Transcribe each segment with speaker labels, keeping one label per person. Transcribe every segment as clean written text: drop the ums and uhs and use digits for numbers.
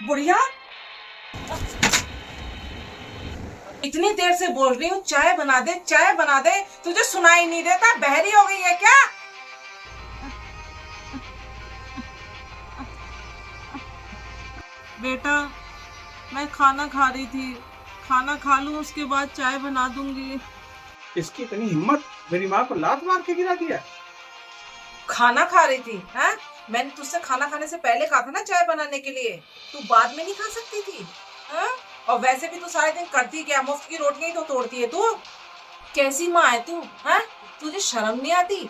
Speaker 1: बुढ़िया, इतनी देर से बोल रही हूँ चाय बना दे चाय बना दे, तुझे सुनाई नहीं देता? बहरी हो गई है क्या?
Speaker 2: बेटा, मैं खाना खा रही थी, खाना खा लूं उसके बाद चाय बना दूंगी।
Speaker 3: इसकी इतनी हिम्मत, मेरी माँ को लात मार के गिरा दिया।
Speaker 1: खाना खा रही थी? हैं? मैंने तुझसे खाना खाने से पहले कहा था ना चाय बनाने के लिए, तू बाद में नहीं खा सकती थी? हैं? और वैसे भी तू सारे दिन करती क्या? मुफ्त की रोटियां ही तो तोड़ती है तू। कैसी माँ है तू? हैं? तुझे शर्म नहीं आती?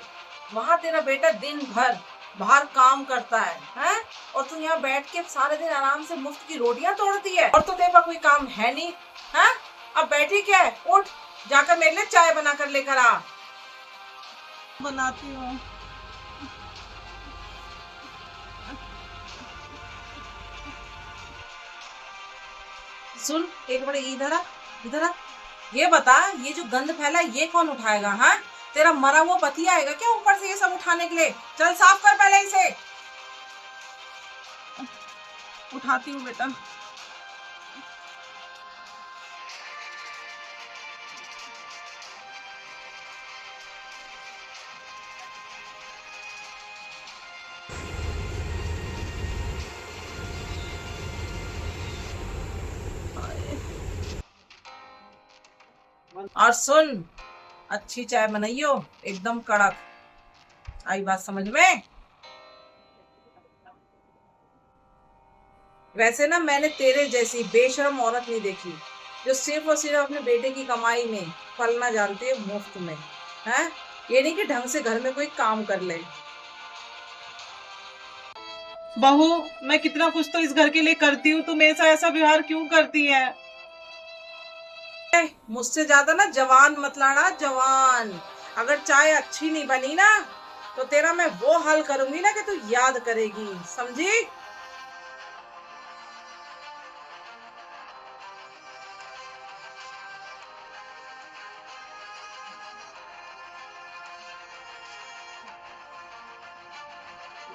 Speaker 1: वहाँ तेरा बेटा दिन भर बाहर काम करता है, और तू यहाँ बैठ के सारे दिन आराम से मुफ्त की रोटियां तोड़ती है, और तो तेरे पास कोई काम है नहीं। हैं? अब बैठी क्या है? उठ, जाकर मेरे लिए चाय बना कर लेकर आ।
Speaker 2: बनाती हूँ।
Speaker 1: सुन, एक बड़े इधर आ, इधर आ। ये बता, ये जो गंद फैला ये कौन उठाएगा? हाँ, तेरा मरा हुआ पति आएगा क्या ऊपर से ये सब उठाने के लिए? चल साफ कर पहले इसे।
Speaker 2: उठाती हूँ बेटा।
Speaker 1: और सुन, अच्छी चाय बनाइयो, एकदम कड़क। आई बात समझ में? वैसे ना मैंने तेरे जैसी बेशर्म औरत नहीं देखी जो सिर्फ और सिर्फ अपने बेटे की कमाई में पलना जानती है मुफ्त में। हैं? ये नहीं कि ढंग से घर में कोई काम कर ले।
Speaker 2: बहू, मैं कितना कुछ तो इस घर के लिए करती हूँ, तुम ऐसा ऐसा व्यवहार क्यों करती है?
Speaker 1: मुझसे ज्यादा ना जवान मत लाना, जवान। अगर चाय अच्छी नहीं बनी ना तो तेरा मैं वो हाल करूंगी ना कि तू याद करेगी, समझी?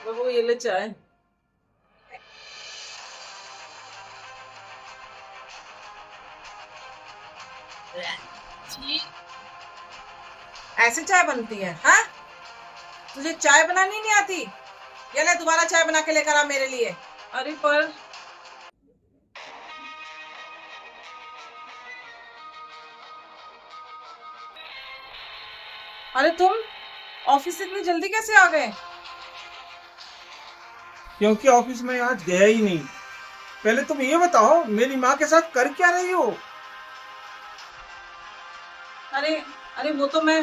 Speaker 1: वो ये ले चाय। ऐसे चाय बनती है? हाँ, तुझे चाय बनानी नहीं आती? ये ले, दोबारा चाय बना के लेकर आ मेरे लिए।
Speaker 2: अरे पर
Speaker 1: अरे तुम ऑफिस से इतनी जल्दी कैसे आ गए?
Speaker 3: क्योंकि ऑफिस में आज गया ही नहीं। पहले तुम ये बताओ, मेरी माँ के साथ कर क्या रही हो?
Speaker 1: अरे अरे, वो तो मैं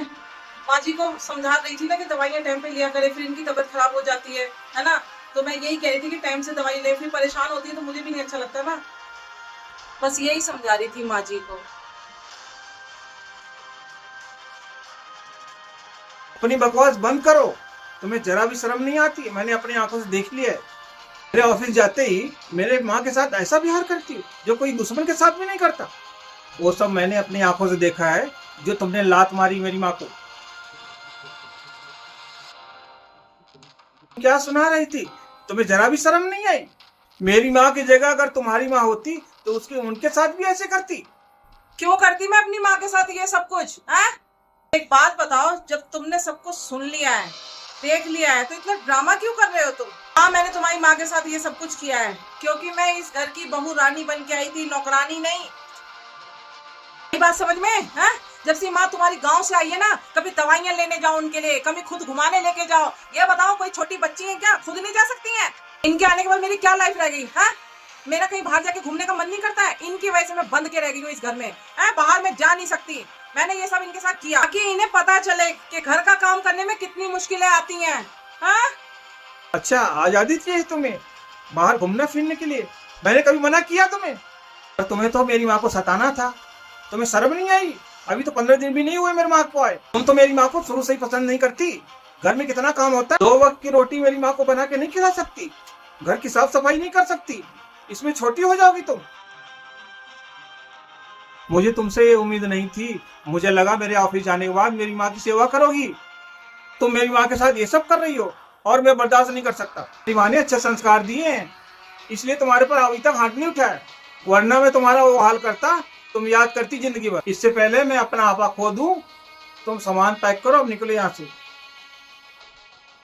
Speaker 1: माँ जी को समझा रही थी ना कि दवाइयाँ टाइम पे लिया करे, फिर इनकी तबीयत खराब हो जाती है ना। तो मैं यही कह रही थी कि टाइम से दवाई ले, फिर परेशान होती है तो मुझे भी नहीं अच्छा लगता ना। बस यही समझा रही थी माँ जी को।
Speaker 3: अपनी बकवास बंद करो। तुम्हें जरा भी शर्म नहीं आती? मैंने अपनी आंखों से देख लिया है। मेरे ऑफिस जाते ही मेरे माँ के साथ ऐसा व्यवहार करती हो जो कोई दुश्मन के साथ भी नहीं करता। वो सब मैंने अपनी आंखों से देखा है, जो तुमने लात मारी मेरी माँ को। क्या सुना रही थी? तुम्हें जरा भी शर्म नहीं आई? मेरी माँ की जगह अगर तुम्हारी माँ होती तो उसके उनके साथ भी ऐसे करती।
Speaker 1: क्यों करती मैं अपनी माँ के साथ ये सब कुछ? एक बात बताओ, जब तुमने सब कुछ सुन लिया है, देख लिया है, तो इतना ड्रामा क्यों कर रहे हो तुम? हाँ, मैंने तुम्हारी माँ के साथ ये सब कुछ किया है क्योंकि मैं इस घर की बहू रानी बन के आई थी, नौकरानी नहीं। ये बात समझ में? है? जब से माँ तुम्हारी गांव से आई है ना, कभी दवाइयाँ लेने जाओ उनके लिए, कभी खुद घुमाने लेके जाओ। ये बताओ, कोई छोटी बच्ची है क्या? खुद नहीं जा सकती है? इनके आने के बाद मेरी क्या लाइफ रह गई? है? मेरा कहीं बाहर जाके घूमने का मन नहीं करता है? इनकी वजह से मैं बंद के रह गई हूँ इस घर में। बाहर में जा नहीं सकती। मैंने ये सब इनके साथ किया ताकि इन्हें पता चले कि घर का काम करने में कितनी मुश्किलें आती हैं। हाँ?
Speaker 3: अच्छा, आजादी चाहिए तुम्हें बाहर घूमने फिरने के लिए? मैंने कभी मना किया तुम्हें? और तुम्हें तो मेरी माँ को सताना था। तुम्हें शर्म नहीं आई? अभी तो 15 दिन भी नहीं हुए मेरी माँ को आए। तुम तो मेरी माँ को शुरू से ही पसंद नहीं करती। घर में कितना काम होता है, 2 वक्त की रोटी मेरी माँ को बना के नहीं खिला सकती, घर की साफ सफाई नहीं कर सकती, इसमें छोटी हो जाओगी तुम। मुझे तुमसे ये उम्मीद नहीं थी। मुझे लगा मेरे ऑफिस जाने के बाद मेरी माँ की सेवा करोगी। तुम मेरी माँ के साथ ये सब कर रही हो और मैं बर्दाश्त नहीं कर सकता। मेरी माँ ने अच्छे संस्कार दिए हैं, इसलिए तुम्हारे पर अभी तक हाथ नहीं उठाया, वरना मैं तुम्हारा वो हाल करता, तुम याद करती जिंदगी भर। इससे पहले मैं अपना आपा खो दूं, तुम सामान पैक करो, अब निकलो यहाँ से।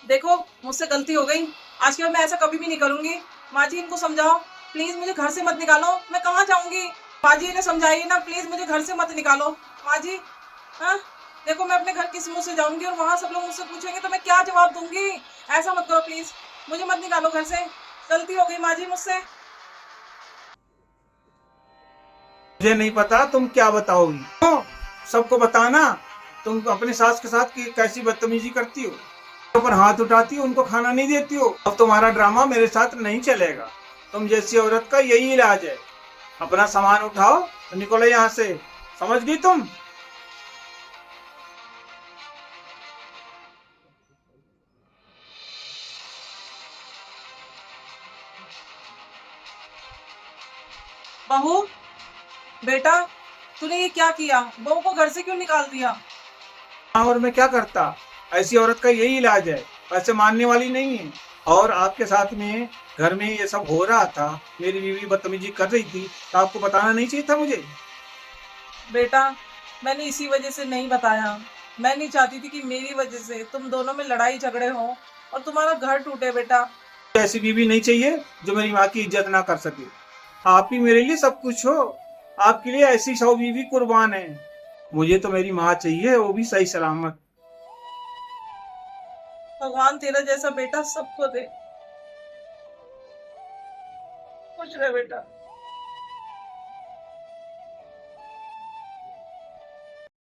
Speaker 1: देखो मुझसे गलती हो गई, आज के बाद मैं ऐसा कभी भी नहीं करूंगी। माँ जी इनको समझाओ, प्लीज मुझे घर से मत निकालो, मैं कहाँ जाऊंगी। माँ जी इन्हें समझाइए ना, प्लीज मुझे घर से मत निकालो। माँ जी हाँ, देखो मैं अपने घर किस मुंह से जाऊंगी और वहां सब लोग मुझसे पूछेंगे तो मैं क्या जवाब दूंगी। ऐसा मत करो प्लीज, मुझे मत निकालो घर से, गलती हो गई माँ जी मुझसे।
Speaker 3: मुझे नहीं पता तुम क्या बताओगी, तो सबको बताना तुम अपने सास के साथ कैसी बदतमीजी करती हो, पर हाथ उठाती हो, उनको खाना नहीं देती हो। अब तुम्हारा ड्रामा मेरे साथ नहीं चलेगा, तुम जैसी औरत का यही इलाज है। अपना सामान उठाओ तो निकलो यहाँ से, समझ गई तुम।
Speaker 1: बहू, बेटा तूने ये क्या किया, बहू को घर से क्यों निकाल दिया।
Speaker 3: हाँ, और मैं क्या करता, ऐसी औरत का यही इलाज है, वैसे मानने वाली नहीं है। और आपके साथ में घर में ये सब हो रहा था, मेरी बीवी बदतमीजी कर रही थी, तो आपको बताना नहीं चाहिए था मुझे।
Speaker 1: बेटा मैंने इसी वजह से नहीं बताया, मैं नहीं चाहती थी कि मेरी वजह से तुम दोनों में लड़ाई झगड़े हो और तुम्हारा घर टूटे। बेटा
Speaker 3: ऐसी बीवी नहीं चाहिए जो मेरी माँ की इज्जत ना कर सके। आप ही मेरे लिए सब कुछ हो, आपके लिए ऐसी 100 बीवी कुर्बान है। मुझे तो मेरी माँ चाहिए, वो भी सही सलामत।
Speaker 1: भगवान तेरा जैसा बेटा सबको दे। खुश रहे बेटा।